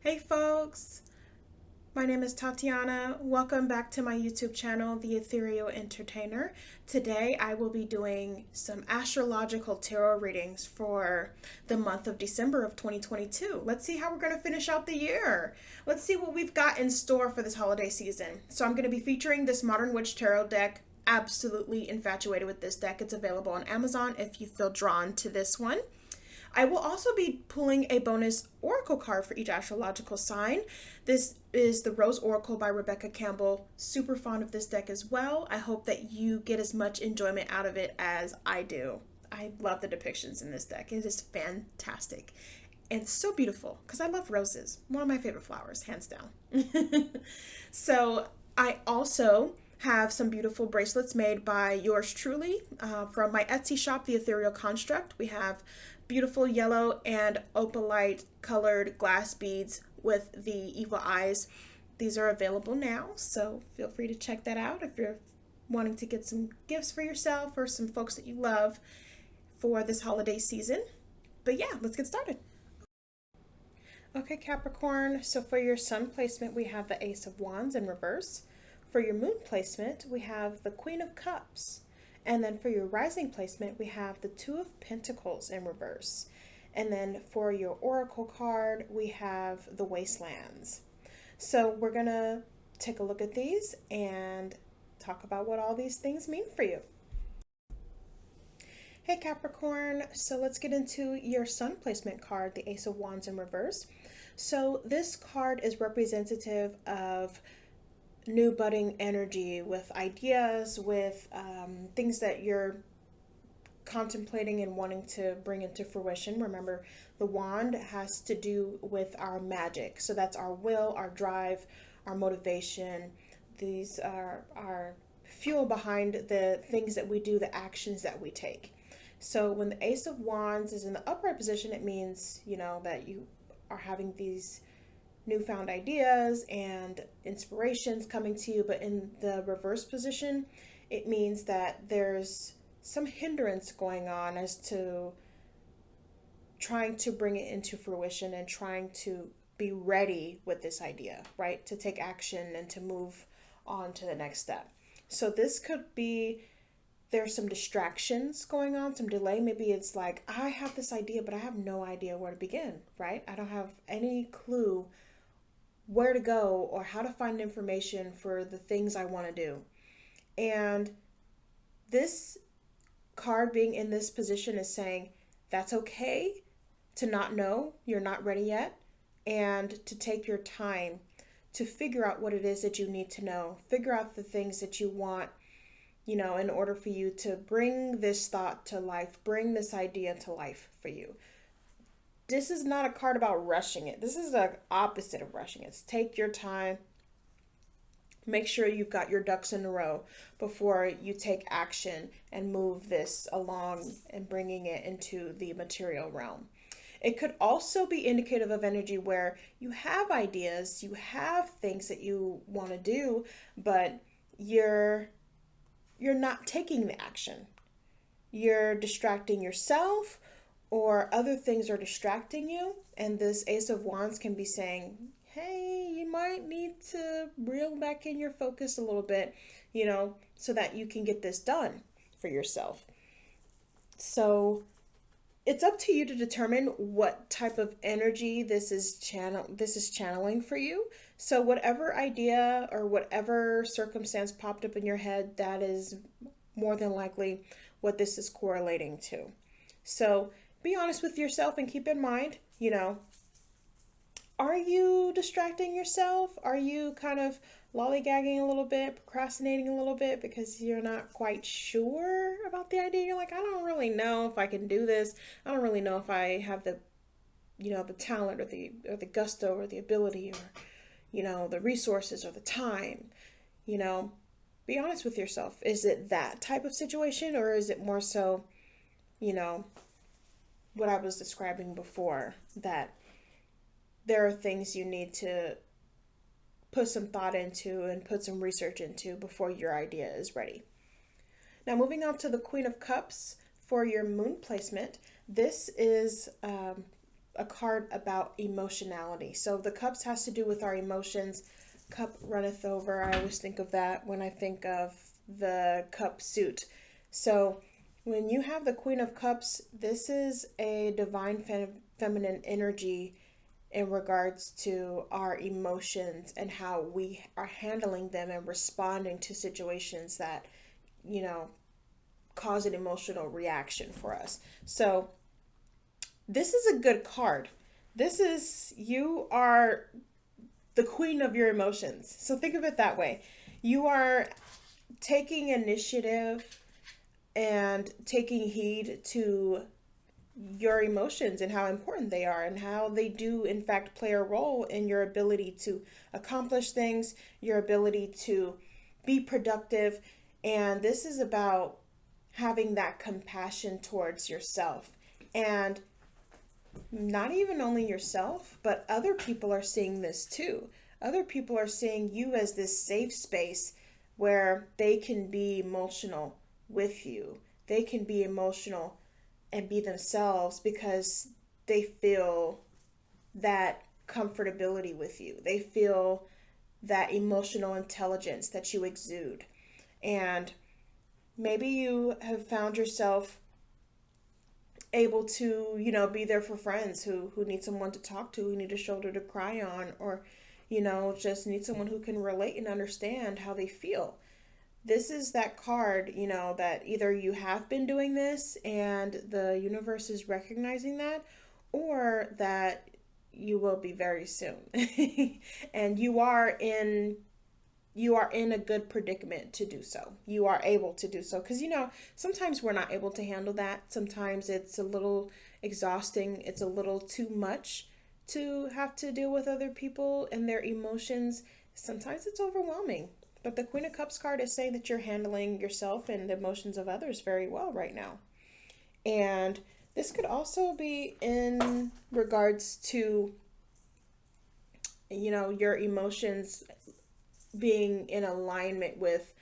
Hey folks, my name is Tatiana. Welcome back to my YouTube channel, The Ethereal Entertainer. Today I will be doing some astrological tarot readings for the month of December of 2022. Let's see how we're going to finish out the year. Let's see what we've got in store for this holiday season. So I'm going to be featuring this Modern Witch Tarot deck. Absolutely infatuated with this deck. It's available on Amazon if you feel drawn to this one. I will also be pulling a bonus oracle card for each astrological sign. This is the Rose Oracle by Rebecca Campbell. Super fond of this deck as well. I hope that you get as much enjoyment out of it as I do. I love the depictions in this deck. It is fantastic and so beautiful because I love roses. One of my favorite flowers, hands down. So I also have some beautiful bracelets made by yours truly from my Etsy shop, The Ethereal Construct. We have beautiful yellow and opalite colored glass beads with the evil eyes. These are available now, so feel free to check that out if you're wanting to get some gifts for yourself or some folks that you love for this holiday season. But yeah, let's get started. Okay, Capricorn, so for your sun placement, we have the Ace of Wands in reverse. For your moon placement, we have the Queen of Cups. And then for your rising placement, we have the Two of Pentacles in reverse. And then for your oracle card, we have the Wastelands. So we're going to take a look at these and talk about what all these things mean for you. Hey Capricorn, so let's get into your sun placement card, the Ace of Wands in reverse. So this card is representative of new budding energy with ideas, with things that you're contemplating and wanting to bring into fruition. Remember, the wand has to do with our magic. So that's our will, our drive, our motivation. These are our fuel behind the things that we do, the actions that we take. So when the Ace of Wands is in the upright position, it means, that you are having these newfound ideas and inspirations coming to you. But in the reverse position, it means that there's some hindrance going on as to trying to bring it into fruition and trying to be ready with this idea, right? To take action and to move on to the next step. So this could be there's some distractions going on, some delay. Maybe it's like, I have this idea, but I have no idea where to begin, right? I don't have any clue where to go or how to find information for the things I want to do. And this card being in this position is saying that's okay to not know, you're not ready yet, and to take your time to figure out what it is that you need to know, figure out the things that you want, in order for you to bring this thought to life, bring this idea to life for you. This is not a card about rushing it. This is the opposite of rushing it. It's take your time. Make sure you've got your ducks in a row before you take action and move this along and bringing it into the material realm. It could also be indicative of energy where you have ideas, you have things that you want to do, but you're not taking the action. You're distracting yourself, or other things are distracting you, and this Ace of Wands can be saying, hey, you might need to reel back in your focus a little bit, so that you can get this done for yourself. So it's up to you to determine what type of energy this is channeling for you. So whatever idea or whatever circumstance popped up in your head, that is more than likely what this is correlating to. So be honest with yourself and keep in mind, are you distracting yourself? Are you kind of lollygagging a little bit, procrastinating a little bit because you're not quite sure about the idea? You're like, I don't really know if I can do this. I don't really know if I have the talent or the gusto or the ability or, the resources or the time, Be honest with yourself. Is it that type of situation, or is it more so, what I was describing before, that there are things you need to put some thought into and put some research into before your idea is ready. Now, moving on to the Queen of Cups for your moon placement. This is a card about emotionality. So the cups has to do with our emotions. Cup runneth over. I always think of that when I think of the cup suit. So when you have the Queen of Cups, this is a divine feminine energy in regards to our emotions and how we are handling them and responding to situations that, you know, cause an emotional reaction for us. So this is a good card. This is, you are the queen of your emotions. So think of it that way. You are taking initiative and taking heed to your emotions and how important they are and how they do in fact play a role in your ability to accomplish things, your ability to be productive. And this is about having that compassion towards yourself, and not even only yourself, but other people are seeing this too. Other people are seeing you as this safe space where they can be emotional with you. They can be emotional and be themselves because they feel that comfortability with you. They feel that emotional intelligence that you exude. And maybe you have found yourself able to, be there for friends who need someone to talk to, who need a shoulder to cry on, or, just need someone who can relate and understand how they feel. This is that card, that either you have been doing this and the universe is recognizing that, or that you will be very soon. And you are in a good predicament to do so. You are able to do so because sometimes we're not able to handle that. Sometimes it's a little exhausting. It's a little too much to have to deal with other people and their emotions. Sometimes it's overwhelming. But the Queen of Cups card is saying that you're handling yourself and the emotions of others very well right now. And this could also be in regards to your emotions being in alignment with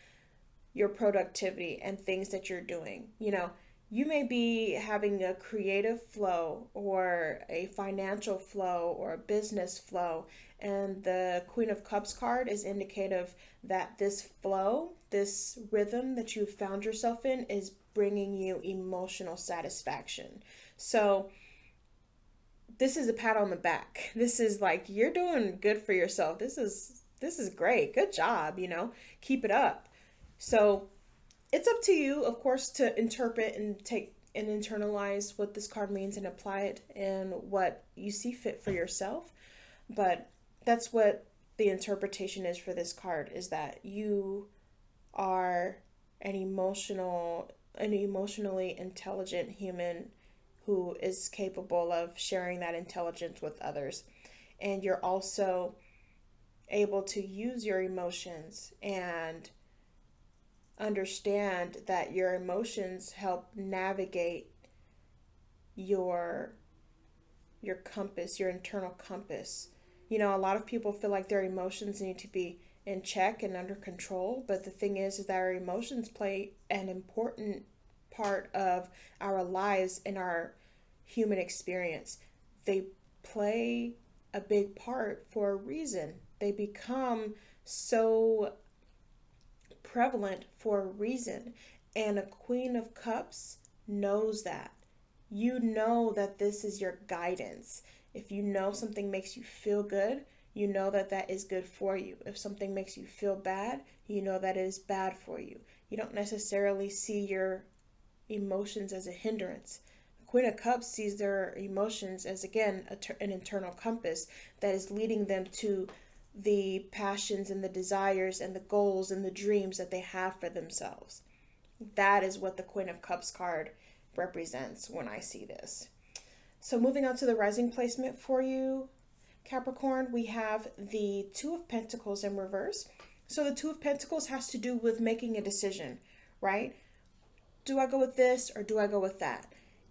your productivity and things that you're doing. You may be having a creative flow or a financial flow or a business flow, and the Queen of Cups card is indicative that this flow, this rhythm that you found yourself in, is bringing you emotional satisfaction. So this is a pat on the back. This is like, you're doing good for yourself. This is great. Good job, Keep it up. So it's up to you, of course, to interpret and take and internalize what this card means and apply it in what you see fit for yourself. But that's what the interpretation is for this card, is that you are an emotionally intelligent human who is capable of sharing that intelligence with others. And you're also able to use your emotions and understand that your emotions help navigate your compass, your internal compass. A lot of people feel like their emotions need to be in check and under control, but the thing is that our emotions play an important part of our lives and our human experience. They play a big part for a reason. They become so prevalent for a reason. And a Queen of Cups knows that. You know that this is your guidance. If you know something makes you feel good, you know that that is good for you. If something makes you feel bad, you know that it is bad for you. You don't necessarily see your emotions as a hindrance. The Queen of Cups sees their emotions as, again, an internal compass that is leading them to the passions and the desires and the goals and the dreams that they have for themselves. That is what the Queen of Cups card represents when I see this. So moving on to the rising placement for you, Capricorn, we have the Two of Pentacles in reverse. So the Two of Pentacles has to do with making a decision, right? Do I go with this or do I go with that?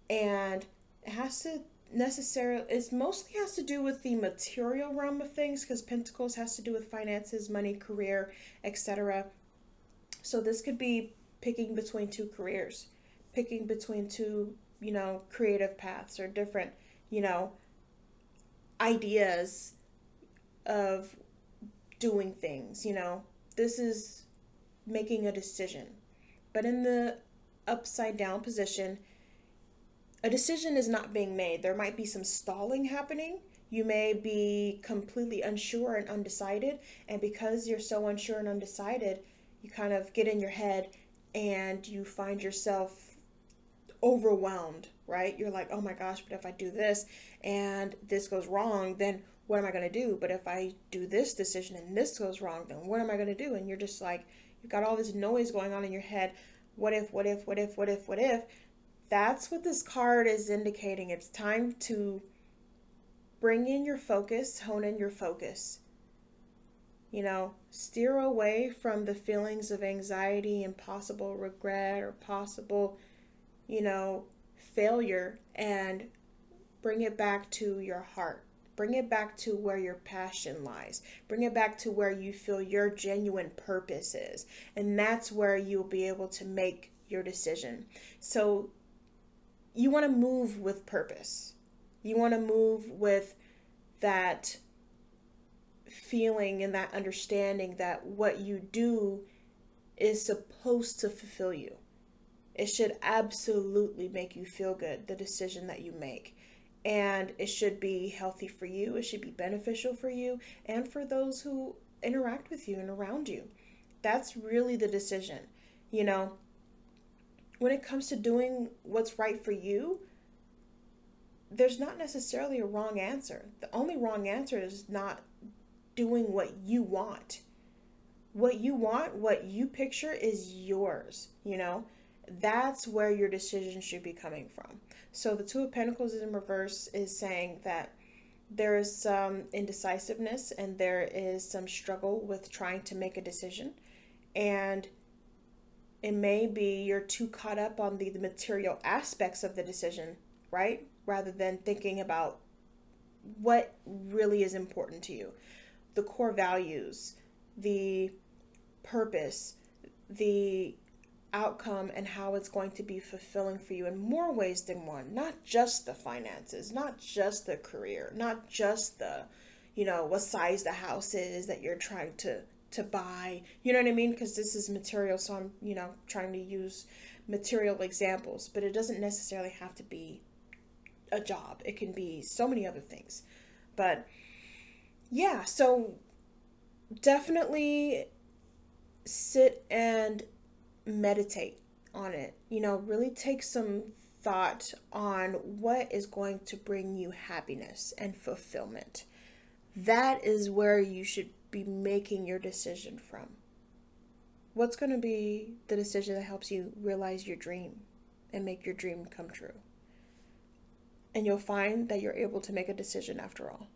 And it mostly has to do with the material realm of things, because Pentacles has to do with finances, money, career, etc. So this could be picking between two careers, picking between two, creative paths or different, ideas of doing things, you know. This is making a decision. But in the upside down position, a decision is not being made. There might be some stalling happening. You may be completely unsure and undecided. And because you're so unsure and undecided, you kind of get in your head and you find yourself overwhelmed, right? You're like, oh my gosh, but if I do this and this goes wrong, then what am I going to do? But if I do this decision and this goes wrong, then what am I going to do? And you're just like, you've got all this noise going on in your head. What if, what if, what if, what if, what if? That's what this card is indicating. It's time to bring in your focus, hone in your focus. You know, steer away from the feelings of anxiety and possible regret or possible, you know, failure, and bring it back to your heart. Bring it back to where your passion lies. Bring it back to where you feel your genuine purpose is. And that's where you'll be able to make your decision. So you want to move with purpose. You want to move with that feeling and that understanding that what you do is supposed to fulfill you. It should absolutely make you feel good, the decision that you make. And it should be healthy for you. It should be beneficial for you and for those who interact with you and around you. That's really the decision. You know, when it comes to doing what's right for you, there's not necessarily a wrong answer. The only wrong answer is not doing what you want. What you want, what you picture is yours, you know? That's where your decision should be coming from. So the Two of Pentacles in reverse is saying that there is some indecisiveness and there is some struggle with trying to make a decision. And it may be you're too caught up on the material aspects of the decision, right? Rather than thinking about what really is important to you. The core values, the purpose, the outcome, and how it's going to be fulfilling for you in more ways than one. Not just the finances, not just the career, not just the, you know, what size the house is that you're trying to buy. You know what I mean? Because this is material, so I'm, you know, trying to use material examples, but it doesn't necessarily have to be a job. It can be so many other things. But yeah, so definitely sit and meditate on it. You know, really take some thought on what is going to bring you happiness and fulfillment. That is where you should be making your decision from. What's going to be the decision that helps you realize your dream and make your dream come true? And you'll find that you're able to make a decision after all.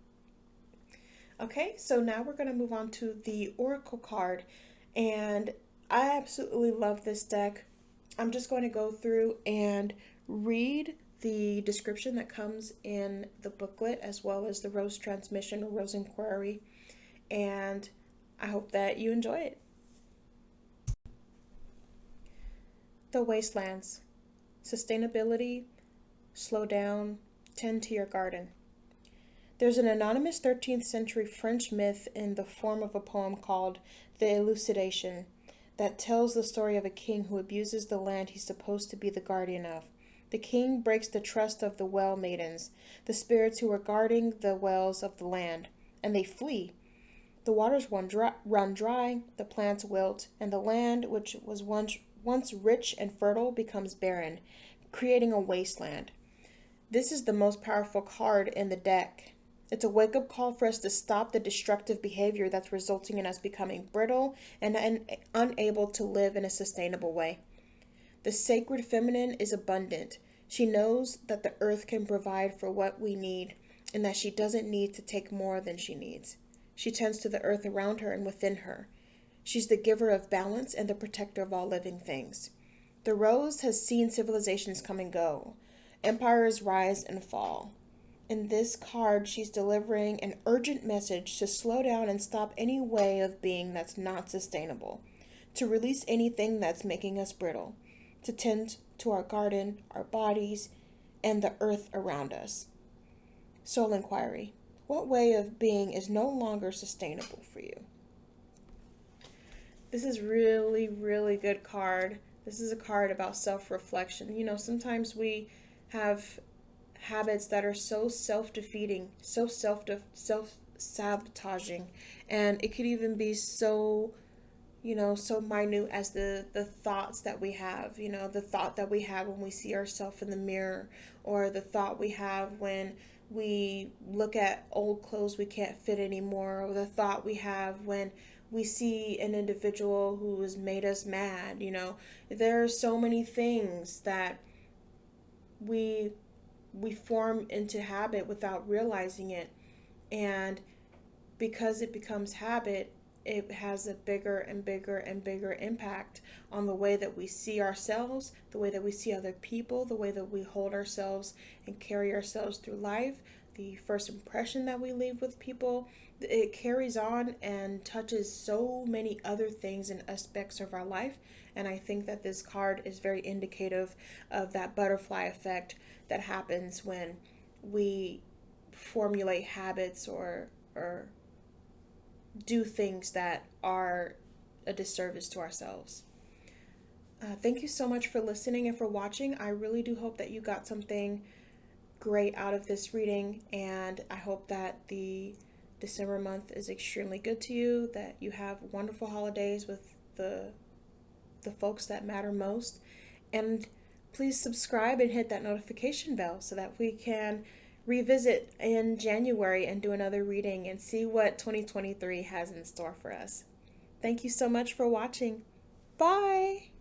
Okay, so now we're going to move on to the Oracle card. And I absolutely love this deck. I'm just going to go through and read the description that comes in the booklet, as well as the Rose Transmission or Rose Inquiry. And I hope that you enjoy it. The Wastelands. Sustainability. Slow down. Tend to your garden. There's an anonymous 13th century French myth in the form of a poem called The Elucidation that tells the story of a king who abuses the land he's supposed to be the guardian of. The king breaks the trust of the well maidens, the spirits who are guarding the wells of the land, and they flee. The waters run dry, the plants wilt, and the land, which was once rich and fertile, becomes barren, creating a wasteland. This is the most powerful card in the deck. It's a wake-up call for us to stop the destructive behavior that's resulting in us becoming brittle and unable to live in a sustainable way. The sacred feminine is abundant. She knows that the earth can provide for what we need and that she doesn't need to take more than she needs. She tends to the earth around her and within her. She's the giver of balance and the protector of all living things. The rose has seen civilizations come and go. Empires rise and fall. In this card, she's delivering an urgent message to slow down and stop any way of being that's not sustainable, to release anything that's making us brittle, to tend to our garden, our bodies, and the earth around us. Soul Inquiry. What way of being is no longer sustainable for you? This is really, really good card. This is a card about self-reflection. You know, sometimes we have habits that are so self-defeating, so self-sabotaging, and it could even be so, you know, so minute as the thoughts that we have, you know, the thought that we have when we see ourselves in the mirror, or the thought we have when we look at old clothes we can't fit anymore, or the thought we have when we see an individual who has made us mad. You know, there are so many things that we we form into habit without realizing it, and because it becomes habit, it has a bigger and bigger and bigger impact on the way that we see ourselves, the way that we see other people, the way that we hold ourselves and carry ourselves through life, the first impression that we leave with people. It carries on and touches so many other things and aspects of our life. And I think that this card is very indicative of that butterfly effect that happens when we formulate habits or do things that are a disservice to ourselves. Thank you so much for listening and for watching. I really do hope that you got something great out of this reading, and I hope that the December month is extremely good to you, that you have wonderful holidays with the folks that matter most. And please subscribe and hit that notification bell so that we can revisit in January and do another reading and see what 2023 has in store for us. Thank you so much for watching. Bye!